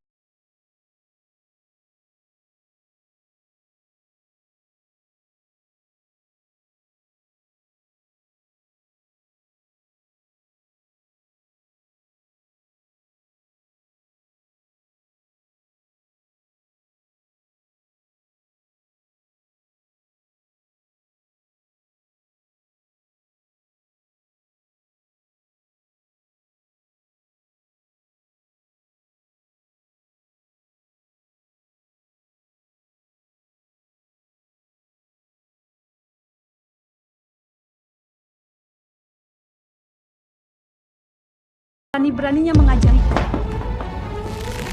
Berani-beraninya mengajari.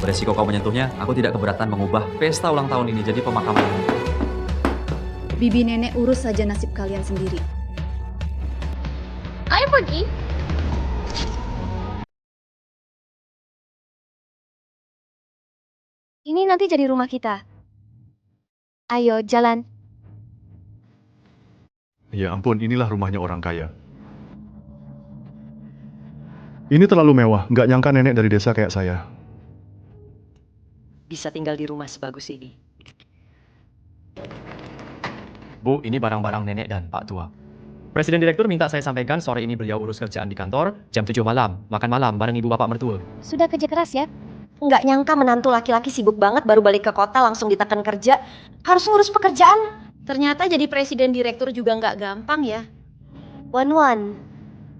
Beresiko kau menyentuhnya, aku tidak keberatan mengubah pesta ulang tahun ini jadi pemakaman. Bibi nenek urus saja nasib kalian sendiri. Ayo pergi. Ini nanti jadi rumah kita. Ayo, jalan. Ya ampun, inilah rumahnya orang kaya. Ini terlalu mewah, nggak nyangka nenek dari desa kayak saya. Bisa tinggal di rumah sebagus ini. Bu, ini barang-barang nenek dan Pak Tua. Presiden Direktur minta saya sampaikan sore ini beliau urus kerjaan di kantor, jam 7 malam, makan malam bareng ibu bapak mertua. Sudah kerja keras ya? Nggak nyangka menantu laki-laki sibuk banget baru balik ke kota langsung ditekan kerja. Harus ngurus pekerjaan. Ternyata jadi presiden direktur juga nggak gampang ya. Wan,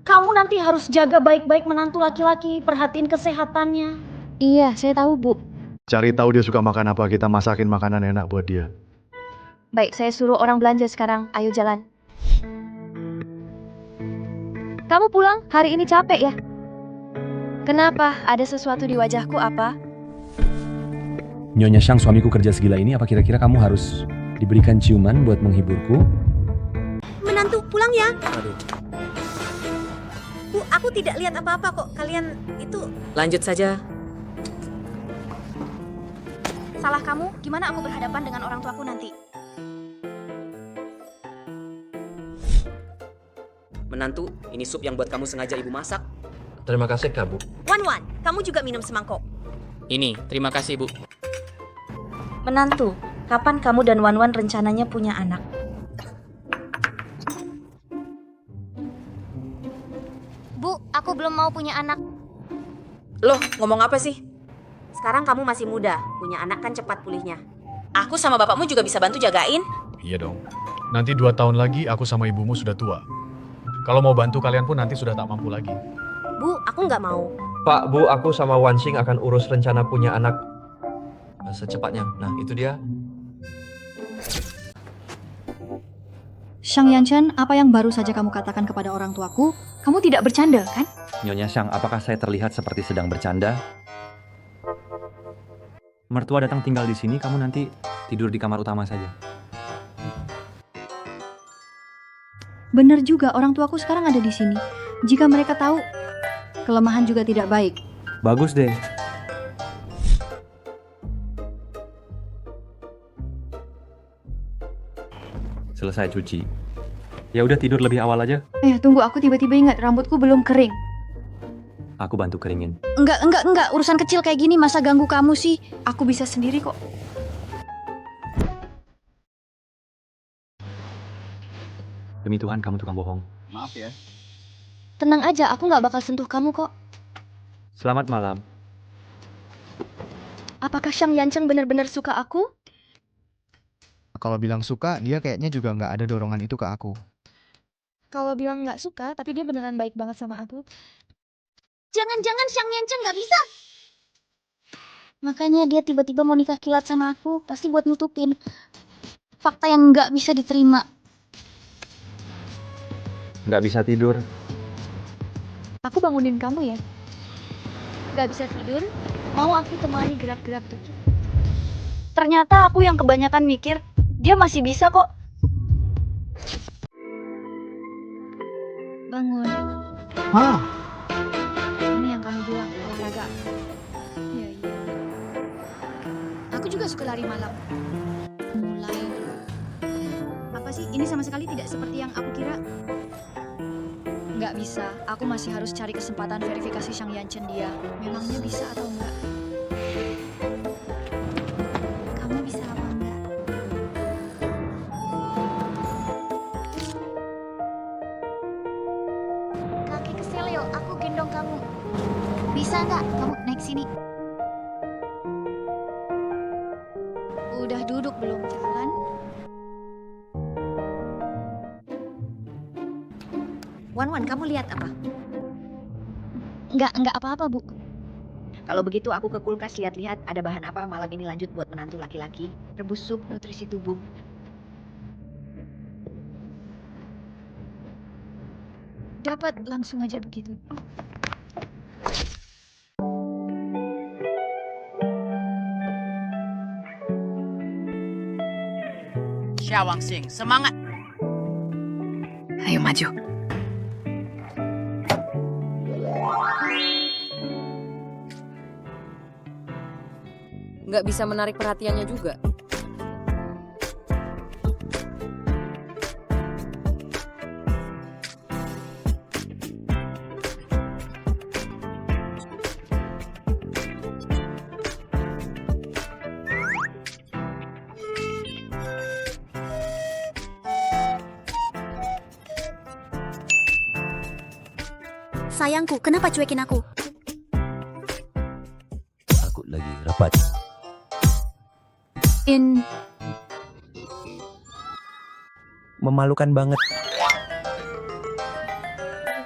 kamu nanti harus jaga baik-baik menantu laki-laki, perhatiin kesehatannya. Iya, saya tahu, Bu. Cari tahu dia suka makan apa, kita masakin makanan enak buat dia. Baik, saya suruh orang belanja sekarang. Ayo jalan. Kamu pulang? Hari ini capek ya? Kenapa? Ada sesuatu di wajahku apa? Nyonya Shang, suamiku kerja segila ini, apa kira-kira kamu harus diberikan ciuman buat menghiburku? Menantu, pulang ya. Aduh. Bu, aku tidak lihat apa-apa kok. Kalian itu... Lanjut saja. Salah kamu, gimana aku berhadapan dengan orang tuaku nanti? Menantu, ini sup yang buat kamu sengaja ibu masak. Terima kasih, Kak, Bu. Wan, kamu juga minum semangkok. Ini, terima kasih, Bu. Menantu, kapan kamu dan Wan rencananya punya anak? Bu, aku belum mau punya anak. Loh, ngomong apa sih? Sekarang kamu masih muda, punya anak kan cepat pulihnya. Aku sama bapakmu juga bisa bantu jagain. Iya dong. Nanti 2 tahun lagi aku sama ibumu sudah tua. Kalau mau bantu kalian pun nanti sudah tak mampu lagi. Bu, aku nggak mau. Pak, Bu, aku sama Wanxing akan urus rencana punya anak secepatnya. Nah, itu dia. Shang Yanchen, apa yang baru saja kamu katakan kepada orang tuaku? Kamu tidak bercanda, kan? Nyonya Shang, apakah saya terlihat seperti sedang bercanda? Mertua datang tinggal di sini, kamu nanti tidur di kamar utama saja. Benar juga, orang tuaku sekarang ada di sini. Jika mereka tahu, kelemahan juga tidak baik. Bagus deh. Selesai cuci. Ya udah tidur lebih awal aja. Tunggu, aku tiba-tiba ingat rambutku belum kering. Aku bantu keringin. Enggak. Urusan kecil kayak gini masa ganggu kamu sih? Aku bisa sendiri kok. Demi Tuhan, kamu tukang bohong. Maaf ya. Tenang aja, aku nggak bakal sentuh kamu kok. Selamat malam. Apakah Xiang Yancheng benar-benar suka aku? Kalau bilang suka, dia kayaknya juga nggak ada dorongan itu ke aku. Kalau bilang nggak suka, tapi dia beneran baik banget sama aku. Jangan-jangan Xiang Yancheng nggak bisa. Makanya dia tiba-tiba mau nikah kilat sama aku, pasti buat nutupin fakta yang nggak bisa diterima. Nggak bisa tidur. Aku bangunin kamu ya. Nggak bisa tidur, mau aku temani gerak-gerak tuh. Ternyata aku yang kebanyakan mikir, dia masih bisa kok. Bangun. Hah? Ini yang kamu bilang, olahraga. Iya. Aku juga suka lari malam. Mulai. Apa sih? Ini sama sekali tidak seperti yang aku kira. Nggak bisa. Aku masih harus cari kesempatan verifikasi Xiang Yancheng dia. Memangnya bisa atau enggak? Kamu bisa apa enggak? Kaki keseleo, aku gendong kamu. Bisa nggak? Kamu naik sini. Udah duduk belum jalan? Wan, kamu lihat apa? Nggak apa-apa, Bu. Kalau begitu aku ke kulkas lihat-lihat ada bahan apa malam ini lanjut buat menantu laki-laki. Rebus sup nutrisi tubuh. Dapat langsung aja begitu. Xia Wangxing, semangat. Ayo maju. Nggak bisa menarik perhatiannya juga. Sayangku, kenapa cuekin aku? Aku lagi rapat. Memalukan banget.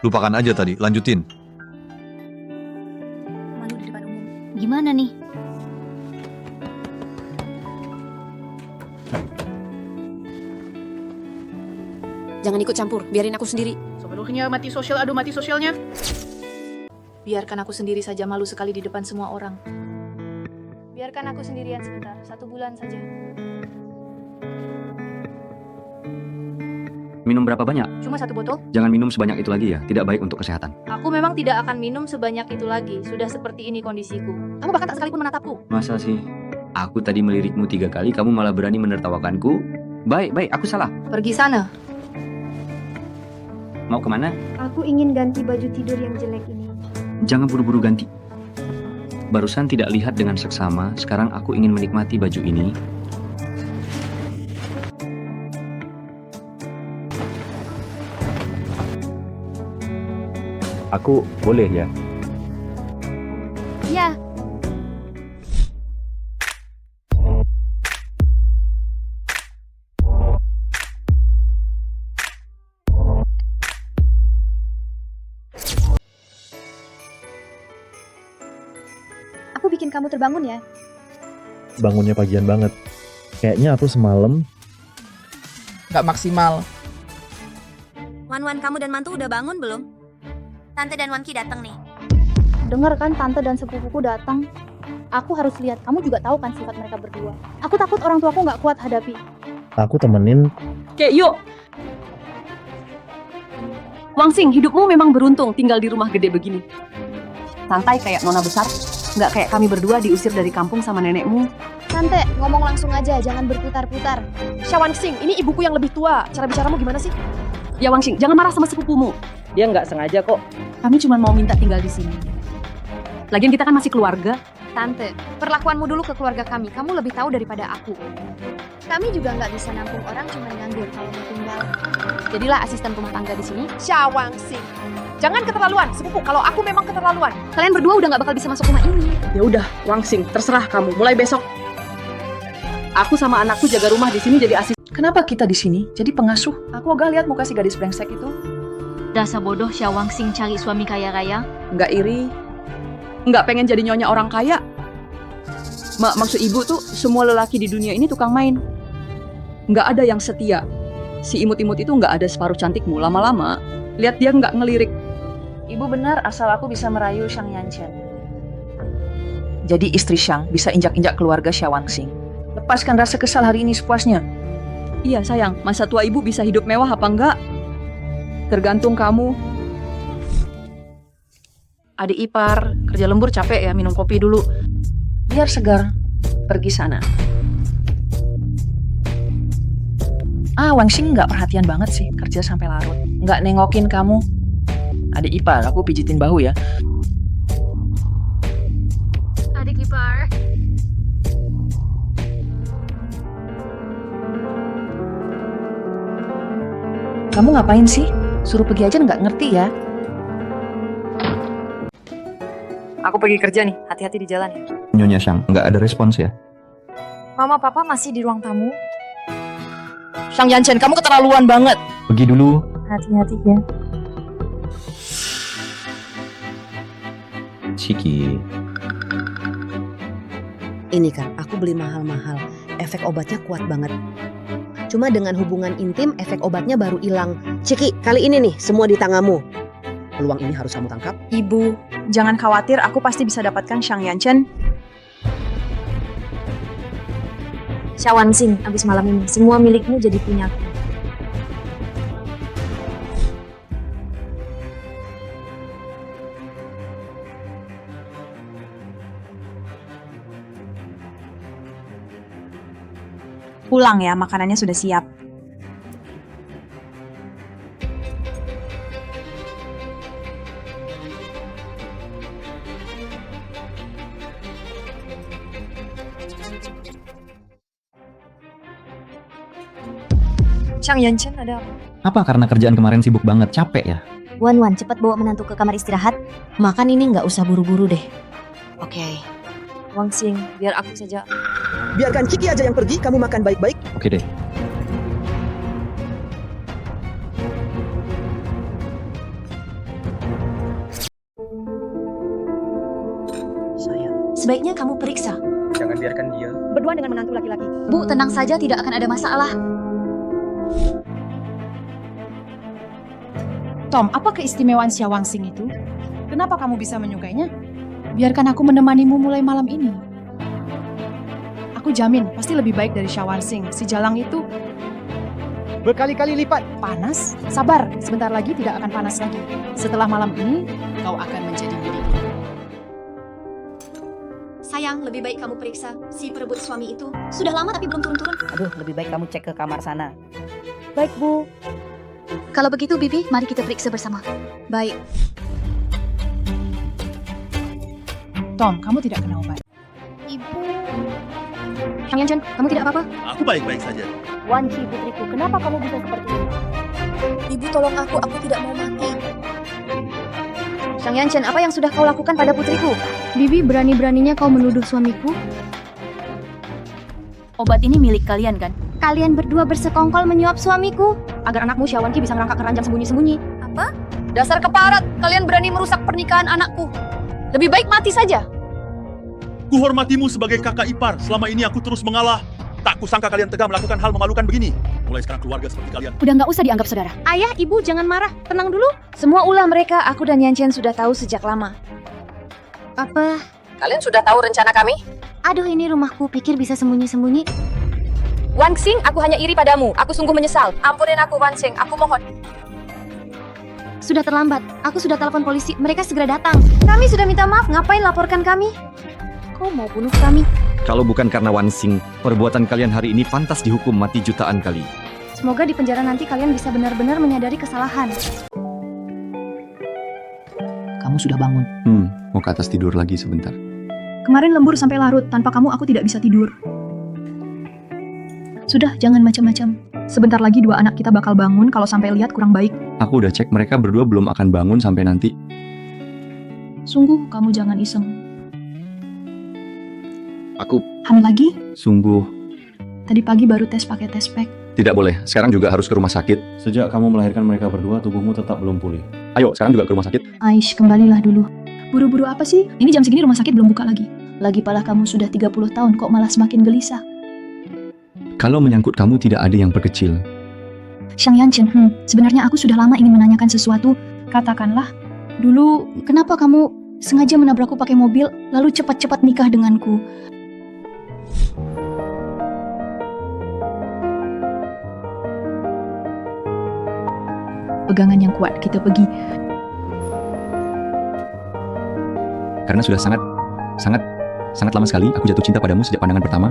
Lupakan aja tadi, lanjutin. Malu di depan umum. Gimana nih? Jangan ikut campur, biarin aku sendiri. Sepenuhnya mati sosial, aduh mati sosialnya. Biarkan aku sendiri saja, malu sekali di depan semua orang. Biarkan aku sendirian sebentar, 1 bulan saja. Minum berapa banyak? Cuma 1 botol. Jangan minum sebanyak itu lagi ya, tidak baik untuk kesehatan. Aku memang tidak akan minum sebanyak itu lagi. Sudah seperti ini kondisiku. Kamu bahkan tak sekalipun menatapku. Masa sih? Aku tadi melirikmu 3 kali, kamu malah berani menertawakanku. Baik, aku salah. Pergi sana. Mau kemana? Aku ingin ganti baju tidur yang jelek ini. Jangan buru-buru ganti. Barusan tidak lihat dengan seksama, sekarang aku ingin menikmati baju ini. Aku boleh ya? Ya. Aku bikin kamu terbangun ya. Bangunnya pagian banget. Kayaknya aku semalam Gak maksimal. Wan, kamu dan mantu udah bangun belum? Tante dan Wanki datang nih. Dengar kan tante dan sepupuku datang. Aku harus lihat, kamu juga tahu kan sifat mereka berdua. Aku takut orang tuaku nggak kuat hadapi. aku temenin. Kayak yuk. Wangxing, hidupmu memang beruntung tinggal di rumah gede begini. Santai kayak nona besar, nggak kayak kami berdua diusir dari kampung sama nenekmu. Tante, ngomong langsung aja, jangan berputar-putar. Xia Wangxing, ini ibuku yang lebih tua. Cara bicaramu gimana sih? Ya Wangxing, jangan marah sama sepupumu. Dia nggak sengaja kok. Kami cuma mau minta tinggal di sini. Lagian kita kan masih keluarga. Tante, perlakuanmu dulu ke keluarga kami. Kamu lebih tahu daripada aku. Kami juga nggak bisa nampung orang cuma nganggur kalau mau tinggal. Jadilah asisten rumah tangga di sini. Syawangsing. Jangan keterlaluan, sepupu. Kalau aku memang keterlaluan. Kalian berdua udah nggak bakal bisa masuk rumah ini. Ya udah, Wangsing, terserah kamu. Mulai besok aku sama anakku jaga rumah di sini jadi asisten. Kenapa kita di sini? Jadi pengasuh? Aku agak lihat muka si gadis brengsek itu. Dasar bodoh Syawangsing cari suami kaya-raya. Nggak iri, nggak pengen jadi nyonya orang kaya. Maksud ibu tuh semua lelaki di dunia ini tukang main. Nggak ada yang setia. Si imut-imut itu nggak ada separuh cantikmu. Lama-lama, lihat dia nggak ngelirik. Ibu benar asal aku bisa merayu Shang Yanchen. Jadi istri Shang bisa injak-injak keluarga Syawangsing. Lepaskan rasa kesal hari ini sepuasnya. Iya sayang, masa tua ibu bisa hidup mewah apa enggak? Tergantung kamu. Adik ipar, kerja lembur capek ya, minum kopi dulu. Biar segar, pergi sana. Wangsing nggak perhatian banget sih, kerja sampai larut. Nggak nengokin kamu. Adik ipar, aku pijitin bahu ya. Adik ipar. Kamu ngapain sih? Suruh pergi aja nggak ngerti ya? Aku pergi kerja nih, hati-hati di jalan ya. Nyonya Shang, nggak ada respons ya? Mama papa masih di ruang tamu. Shang Yanchen, kamu keterlaluan banget. Pergi dulu. Hati-hati ya. Ciki. Ini kan, aku beli mahal-mahal. Efek obatnya kuat banget. Cuma dengan hubungan intim, efek obatnya baru hilang. Ciki, kali ini nih, semua di tanganmu. Peluang ini harus kamu tangkap. Ibu, jangan khawatir, aku pasti bisa dapatkan Shang Yanchen. Syawangsing, abis malam ini semua milikmu jadi punyaku. Pulang ya, makanannya sudah siap. Shang Yanchen ada apa? Apa karena kerjaan kemarin sibuk banget, capek ya? Wan, cepat bawa menantu ke kamar istirahat. Makan ini nggak usah buru-buru deh. Oke. Wangsing, biar aku saja. Biarkan Ciki aja yang pergi, kamu makan baik-baik. Oke deh. Sebaiknya kamu periksa. Jangan biarkan dia. Berdua dengan menantu laki-laki. Bu, tenang saja, tidak akan ada masalah. Tom, apa keistimewaan Syawangsing itu? Kenapa kamu bisa menyukainya? Biarkan aku menemanimu mulai malam ini. Aku jamin, pasti lebih baik dari Syawangsing. Si Jalang itu berkali-kali lipat panas. Sabar, sebentar lagi tidak akan panas lagi. Setelah malam ini, kau akan menjadi milikku. Sayang, lebih baik kamu periksa si perebut suami itu. Sudah lama tapi belum turun-turun. Aduh, lebih baik kamu cek ke kamar sana. Baik, Bu. Kalau begitu, Bibi, mari kita periksa bersama. Baik. Tom, kamu tidak kena obat. Ibu. Shang Yanchen, kamu tidak apa-apa? Aku baik-baik saja. Wanci, putriku, kenapa kamu bisa seperti ini? Ibu, tolong aku tidak mau mati. Shang Yanchen, apa yang sudah kau lakukan pada putriku? Bibi, berani-beraninya kau menuduh suamiku? Obat ini milik kalian kan? Kalian berdua bersekongkol menyuap suamiku Agar anakmu Syawanki bisa ngerangkak keranjang sembunyi-sembunyi. Apa? Dasar keparat, kalian berani merusak pernikahan anakku. Lebih baik mati saja. Kuhormatimu sebagai kakak ipar. Selama ini aku terus mengalah. Tak kusangka kalian tega melakukan hal memalukan begini. Mulai sekarang keluarga seperti kalian. Udah nggak usah dianggap saudara. Ayah, ibu jangan marah. Tenang dulu. Semua ulah mereka, aku dan Yanchen sudah tahu sejak lama. Apa? Kalian sudah tahu rencana kami? Aduh, ini rumahku. Pikir bisa sembunyi-sembunyi. Wangsing, aku hanya iri padamu. Aku sungguh menyesal. Ampunin aku, Wangsing. Aku mohon. Sudah terlambat. Aku sudah telepon polisi. Mereka segera datang. Kami sudah minta maaf. Ngapain laporkan kami? Kau mau bunuh kami? Kalau bukan karena Wansing, perbuatan kalian hari ini pantas dihukum mati jutaan kali. Semoga di penjara nanti kalian bisa benar-benar menyadari kesalahan. kamu sudah bangun. Mau ke atas tidur lagi sebentar. Kemarin lembur sampai larut, tanpa kamu aku tidak bisa tidur. Sudah, jangan macam-macam. Sebentar lagi 2 anak kita bakal bangun, kalau sampai lihat kurang baik. Aku udah cek mereka berdua belum akan bangun sampai nanti. Sungguh, kamu jangan iseng. Aku Hamil lagi? sungguh Tadi pagi baru tes pakai tes pack. tidak boleh. Sekarang juga harus ke rumah sakit. Sejak kamu melahirkan mereka berdua, tubuhmu tetap belum pulih. Ayo, sekarang juga ke rumah sakit. Aish, kembalilah dulu. Buru-buru apa sih? Ini jam segini rumah sakit belum buka lagi. Lagi pala kamu sudah 30 tahun, kok malah semakin gelisah. Kalau menyangkut kamu tidak ada yang perkecil. Xiang Yanchen, sebenarnya aku sudah lama ingin menanyakan sesuatu. Katakanlah, dulu kenapa kamu sengaja menabrakku pakai mobil, lalu cepat-cepat nikah denganku? Pegangan yang kuat, kita pergi. Karena sudah sangat lama sekali aku jatuh cinta padamu sejak pandangan pertama.